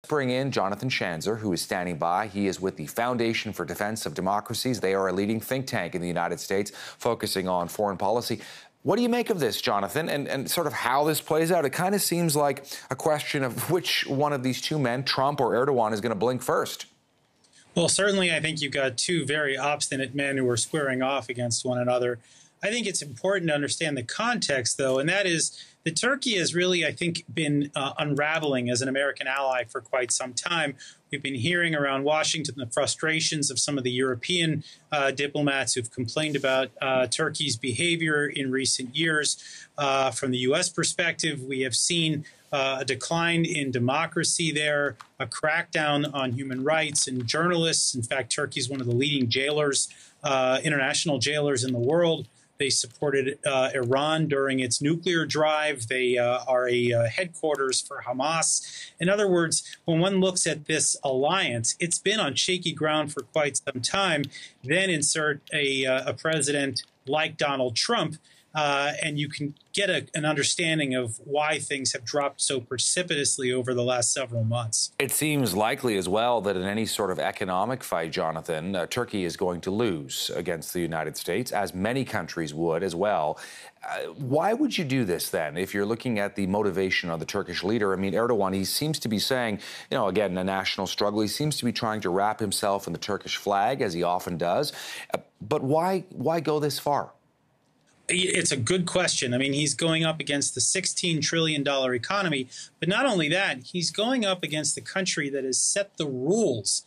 Bring in Jonathan Schanzer, who is standing by. He is with the Foundation for Defense of Democracies. They are a leading think tank in the United States, focusing on foreign policy. What do you make of this, Jonathan, and sort of how this plays out? It kind of seems like a question of which one of these two men, Trump or Erdogan, is going to blink first. Well, certainly, I think you've got two very obstinate men who are squaring off against one another. I think it's important to understand the context, though, and that is that Turkey has really, I think, been unraveling as an American ally for quite some time. We've been hearing around Washington the frustrations of some of the European diplomats who've complained about Turkey's behavior in recent years. From the U.S. perspective, we have seen a decline in democracy there, a crackdown on human rights and journalists. In fact, Turkey is one of the leading jailers, international jailers in the world. They supported Iran during its nuclear drive. They are a headquarters for Hamas. In other words, when one looks at this alliance, it's been on shaky ground for quite some time. Then insert a president like Donald Trump, and you can get an understanding of why things have dropped so precipitously over the last several months. It seems likely as well that in any sort of economic fight, Jonathan, Turkey is going to lose against the United States, as many countries would as well. Why would you do this then, if you're looking at the motivation of the Turkish leader? I mean, Erdogan, he seems to be saying, again, a national struggle. He seems to be trying to wrap himself in the Turkish flag, as he often does. But why go this far? It's a good question. I mean, he's going up against the $16 trillion economy, but not only that, he's going up against the country that has set the rules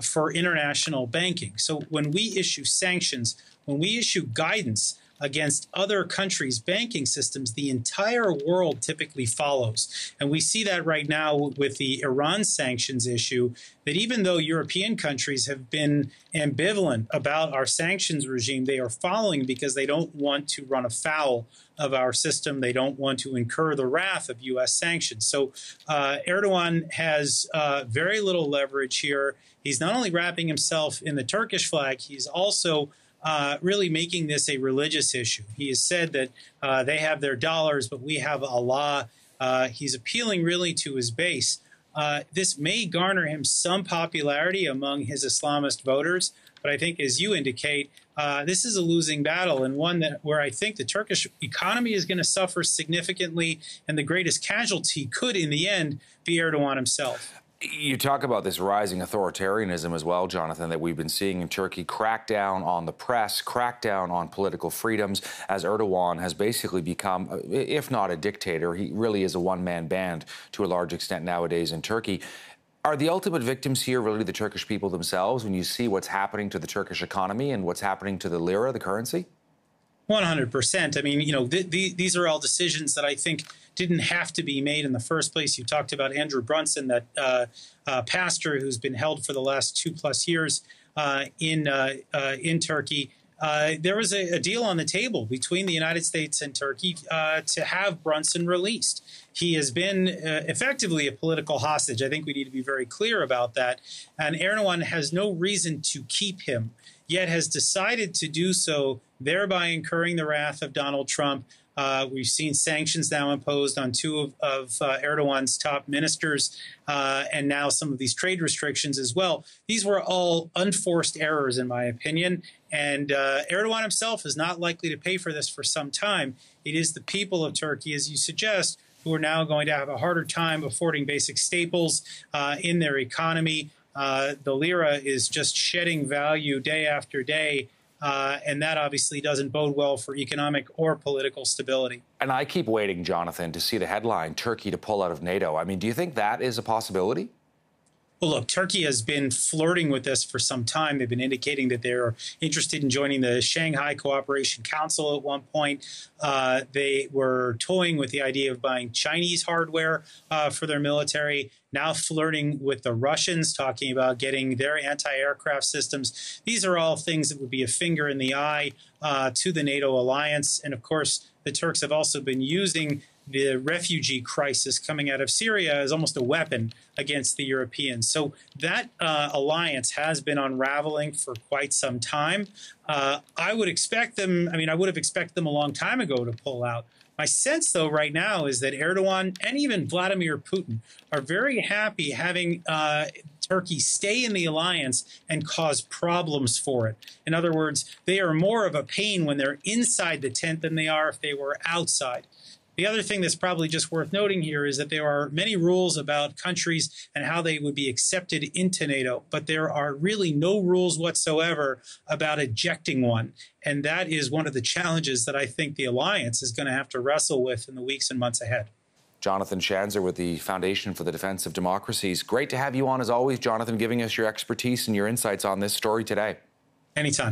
for international banking. So when we issue sanctions, when we issue guidance against other countries' banking systems, the entire world typically follows. And we see that right now with the Iran sanctions issue, that even though European countries have been ambivalent about our sanctions regime, they are following because they don't want to run afoul of our system. They don't want to incur the wrath of U.S. sanctions. So Erdogan has very little leverage here. He's not only wrapping himself in the Turkish flag, he's also really making this a religious issue. He has said that they have their dollars, but we have Allah. He's appealing really to his base. This may garner him some popularity among his Islamist voters, but I think, as you indicate, this is a losing battle, and one where I think the Turkish economy is going to suffer significantly, and the greatest casualty could, in the end, be Erdogan himself. You talk about this rising authoritarianism as well, Jonathan, that we've been seeing in Turkey, crackdown on the press, crackdown on political freedoms, as Erdogan has basically become, if not a dictator, he really is a one-man band to a large extent nowadays in Turkey. Are the ultimate victims here really the Turkish people themselves when you see what's happening to the Turkish economy and what's happening to the lira, the currency? 100%. I mean, these are all decisions that I think didn't have to be made in the first place. You talked about Andrew Brunson, that pastor who's been held for the last 2+ years in Turkey. There was a deal on the table between the United States and Turkey to have Brunson released. He has been effectively a political hostage. I think we need to be very clear about that. And Erdogan has no reason to keep him, yet has decided to do so, thereby incurring the wrath of Donald Trump. We've seen sanctions now imposed on two of Erdogan's top ministers, and now some of these trade restrictions as well. These were all unforced errors, in my opinion, and Erdogan himself is not likely to pay for this for some time. It is the people of Turkey, as you suggest, who are now going to have a harder time affording basic staples in their economy. The lira is just shedding value day after day. And that obviously doesn't bode well for economic or political stability. And I keep waiting, Jonathan, to see the headline, Turkey to pull out of NATO. I mean, do you think that is a possibility? Well, look, Turkey has been flirting with this for some time. They've been indicating that they're interested in joining the Shanghai Cooperation Council at one point. They were toying with the idea of buying Chinese hardware for their military, now flirting with the Russians, talking about getting their anti-aircraft systems. These are all things that would be a finger in the eye to the NATO alliance. And of course, the Turks have also been using the refugee crisis coming out of Syria as almost a weapon against the Europeans. So that alliance has been unraveling for quite some time. I would expect them, I mean, I would have expected them a long time ago to pull out. My sense, though, right now is that Erdogan and even Vladimir Putin are very happy having Turkey stay in the alliance and cause problems for it. In other words, they are more of a pain when they're inside the tent than they are if they were outside. The other thing that's probably just worth noting here is that there are many rules about countries and how they would be accepted into NATO, but there are really no rules whatsoever about ejecting one. And that is one of the challenges that I think the alliance is going to have to wrestle with in the weeks and months ahead. Jonathan Schanzer with the Foundation for the Defense of Democracies. Great to have you on as always, Jonathan, giving us your expertise and your insights on this story today. Anytime.